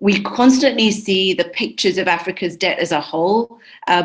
We constantly see the pictures of Africa's debt as a whole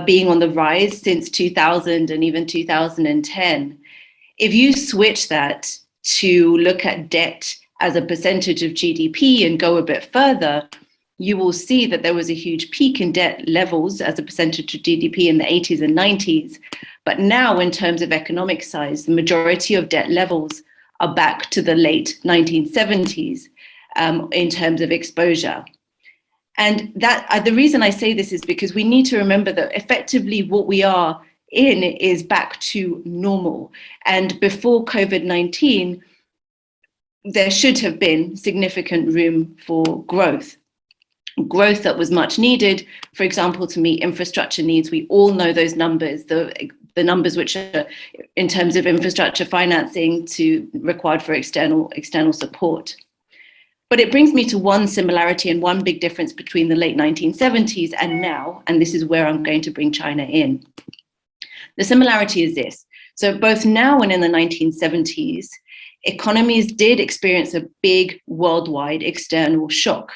being on the rise since 2000 and even 2010. If you switch that to look at debt as a percentage of GDP and go a bit further, you will see that there was a huge peak in debt levels as a percentage of GDP in the 80s and 90s. But now, in terms of economic size, the majority of debt levels are back to the late 1970s in terms of exposure. And that the reason I say this is because we need to remember that effectively what we are in is back to normal. And before COVID-19, there should have been significant room for growth that was much needed, for example, to meet infrastructure needs. We all know those numbers, the numbers which are in terms of infrastructure financing required for external support. But it brings me to one similarity and one big difference between the late 1970s and now, and this is where I'm going to bring China in. The similarity is this. So both now and in the 1970s, economies did experience a big worldwide external shock.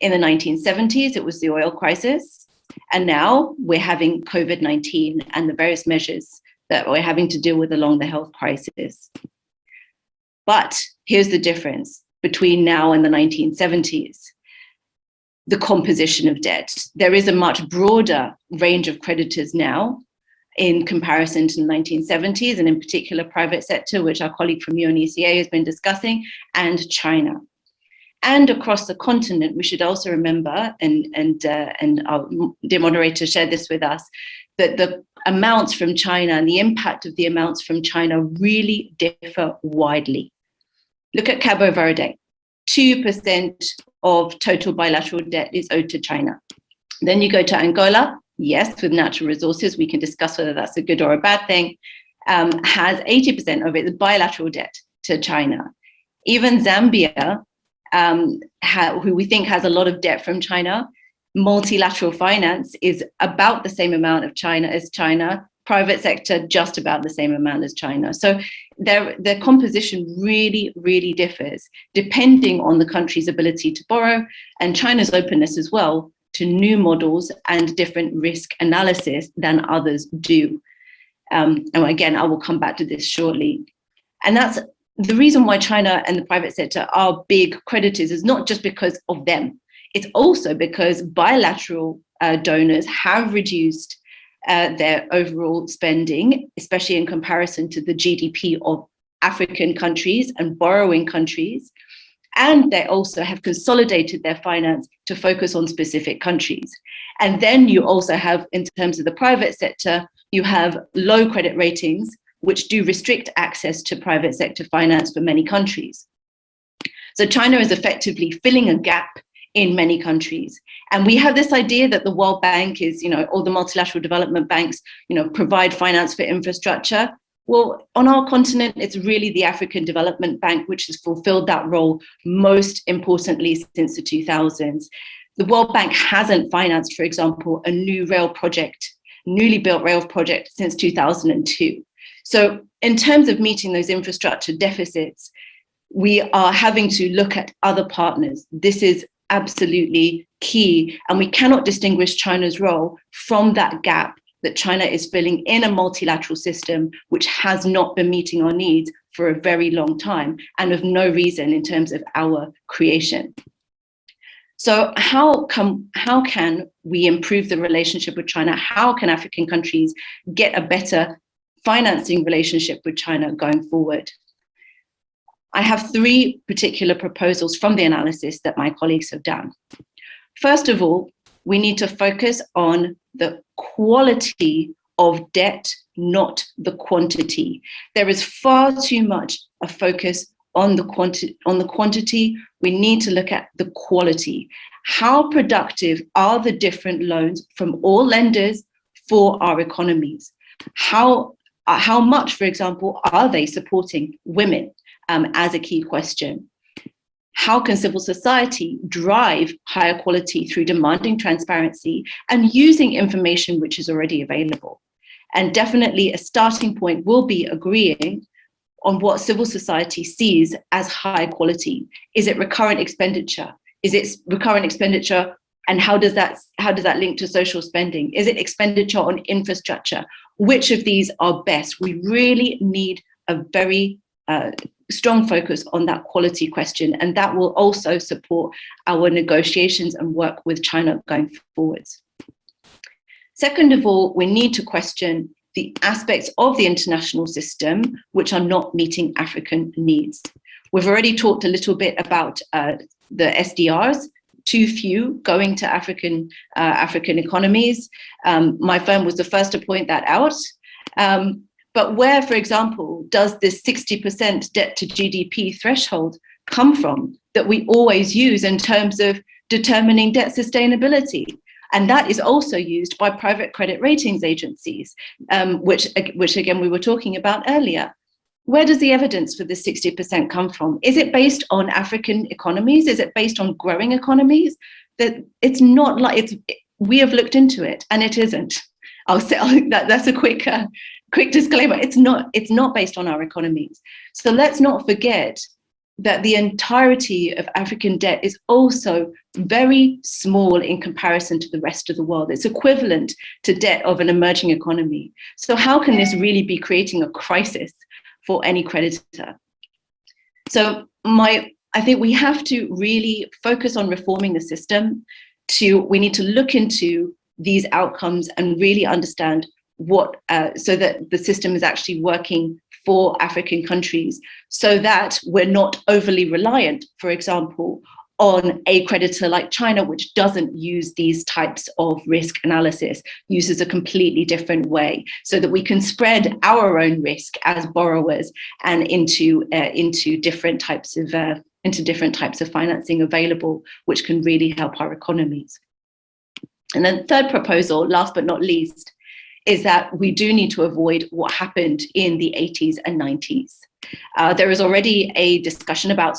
In the 1970s, it was the oil crisis, and now we're having COVID-19 and the various measures that we're having to deal with along the health crisis. But here's the difference between now and the 1970s. The composition of debt. There is a much broader range of creditors now in comparison to the 1970s, and in particular private sector, which our colleague from UNECA has been discussing, and China. And across the continent, we should also remember, and our dear moderator shared this with us, that the amounts from China and the impact of the amounts from China really differ widely. Look at Cabo Verde. 2% of total bilateral debt is owed to China. Then you go to Angola, yes, with natural resources, we can discuss whether that's a good or a bad thing, has 80% of its bilateral debt to China. Even Zambia, who we think has a lot of debt from China, multilateral finance is about the same amount of China as China, private sector just about the same amount as China. So their composition really, really differs depending on the country's ability to borrow and China's openness as well to new models and different risk analysis than others do. And again, I will come back to this shortly. And that's the reason why China and the private sector are big creditors is not just because of them. It's also because bilateral donors have reduced their overall spending, especially in comparison to the GDP of African countries and borrowing countries. And they also have consolidated their finance to focus on specific countries. And then you also have, in terms of the private sector, you have low credit ratings, which do restrict access to private sector finance for many countries. So China is effectively filling a gap in many countries. And we have this idea that the World Bank is, all the multilateral development banks, provide finance for infrastructure. Well, on our continent, it's really the African Development Bank, which has fulfilled that role most importantly since the 2000s. The World Bank hasn't financed, for example, a newly built rail project since 2002. So in terms of meeting those infrastructure deficits, we are having to look at other partners. This is absolutely key. And we cannot distinguish China's role from that gap that China is filling in a multilateral system, which has not been meeting our needs for a very long time and of no reason in terms of our creation. So how can we improve the relationship with China? How can African countries get a better financing relationship with China going forward? I have three particular proposals from the analysis that my colleagues have done. First of all, we need to focus on the quality of debt, not the quantity. There is far too much a focus on the quantity. We need to look at the quality. How productive are the different loans from all lenders for our economies? How much, for example, are they supporting women as a key question? How can civil society drive higher quality through demanding transparency and using information which is already available? And definitely a starting point will be agreeing on what civil society sees as high quality. Is it recurrent expenditure? Is it recurrent expenditure? And how does that link to social spending? Is it expenditure on infrastructure? Which of these are best? We really need a very strong focus on that quality question, and that will also support our negotiations and work with China going forwards. Second of all, we need to question the aspects of the international system which are not meeting African needs. We've already talked a little bit about the SDRs, too few going to African economies. My firm was the first to point that out. But where, for example, does this 60% debt to GDP threshold come from that we always use in terms of determining debt sustainability? And that is also used by private credit ratings agencies, which again, we were talking about earlier. Where does the evidence for the 60% come from? Is it based on African economies? Is it based on growing economies? That it's not like we have looked into it and it isn't. I'll say that's a quick disclaimer. It's not based on our economies. So let's not forget that the entirety of African debt is also very small in comparison to the rest of the world. It's equivalent to debt of an emerging economy. So how can this really be creating a crisis for any creditor? So I think we have to really focus on reforming the system. We need to look into these outcomes and really understand so that the system is actually working for African countries, so that we're not overly reliant, for example, on a creditor like China, which doesn't use these types of risk analysis, uses a completely different way, so that we can spread our own risk as borrowers and into different types of financing available, which can really help our economies. And then the third proposal, last but not least, is that we do need to avoid what happened in the 80s and 90s. There is already a discussion about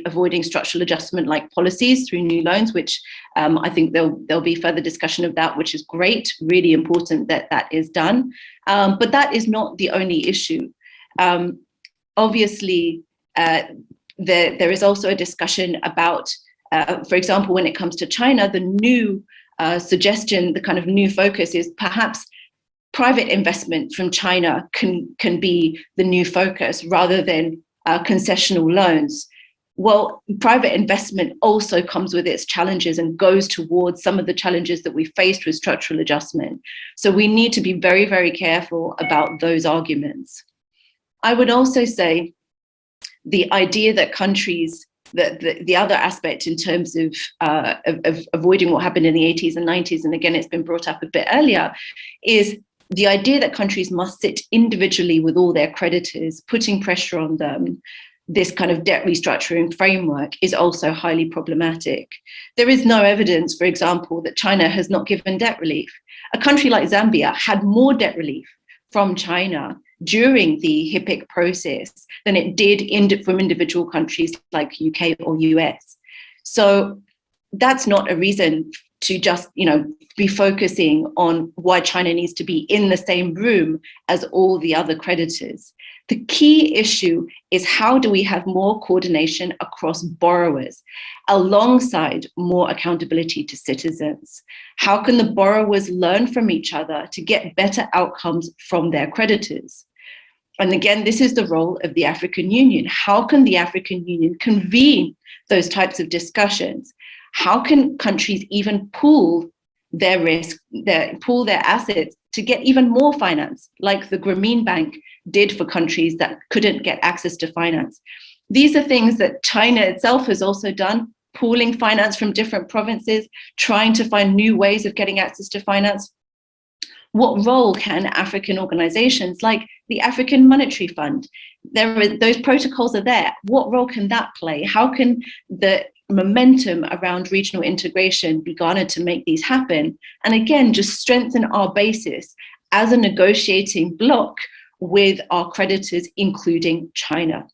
avoiding structural adjustment-like policies through new loans, which I think there'll be further discussion of that, which is great, really important that that is done. But that is not the only issue. Obviously, there is also a discussion about, for example, when it comes to China, the new suggestion, the kind of new focus is perhaps private investment from China can be the new focus rather than concessional loans. Well, private investment also comes with its challenges and goes towards some of the challenges that we faced with structural adjustment. So we need to be very, very careful about those arguments. I would also say the idea that countries, the other aspect in terms of avoiding what happened in the 80s and 90s, and again, it's been brought up a bit earlier, is the idea that countries must sit individually with all their creditors, putting pressure on them. This kind of debt restructuring framework is also highly problematic. There is no evidence, for example, that China has not given debt relief. A country like Zambia had more debt relief from China during the HIPC process than it did from individual countries like UK or US. So that's not a reason to just, be focusing on why China needs to be in the same room as all the other creditors. The key issue is, how do we have more coordination across borrowers alongside more accountability to citizens? How can the borrowers learn from each other to get better outcomes from their creditors? And again, this is the role of the African Union. How can the African Union convene those types of discussions? How can countries even pool their risk, pool their assets to get even more finance, like the Grameen Bank did for countries that couldn't get access to finance? These are things that China itself has also done, pooling finance from different provinces, trying to find new ways of getting access to finance. What role can African organizations like the African Monetary Fund, those protocols are there, what role can that play? How can the momentum around regional integration be garnered to make these happen? And again, just strengthen our basis as a negotiating bloc with our creditors, including China.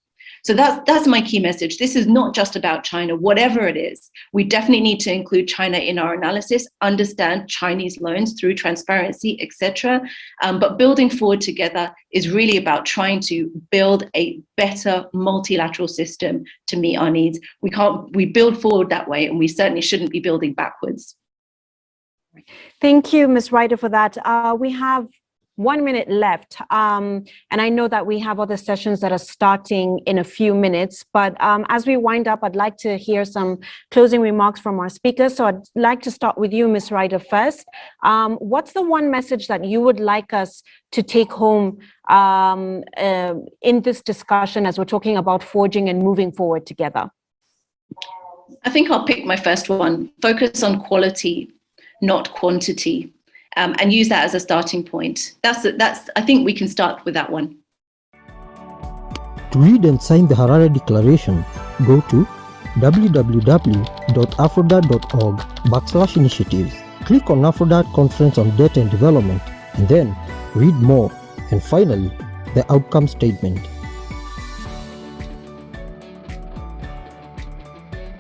So that's my key message. This is not just about China, whatever it is. We definitely need to include China in our analysis, understand Chinese loans through transparency, etc. But building forward together is really about trying to build a better multilateral system to meet our needs. We build forward that way, and we certainly shouldn't be building backwards. Thank you, Ms. Ryder, for that. We have 1 minute left, and I know that we have other sessions that are starting in a few minutes, but as we wind up, I'd like to hear some closing remarks from our speakers. So I'd like to start with you, Ms. Ryder, first. What's the one message that you would like us to take home in this discussion as we're talking about forging and moving forward together? I think I'll pick my first one. Focus on quality, not quantity. And use that as a starting point. I think we can start with that one. To read and sign the Harare Declaration, go to www.afrodat.org/initiatives. Click on Afrodat Conference on Data and Development, and then read more. And finally, the outcome statement.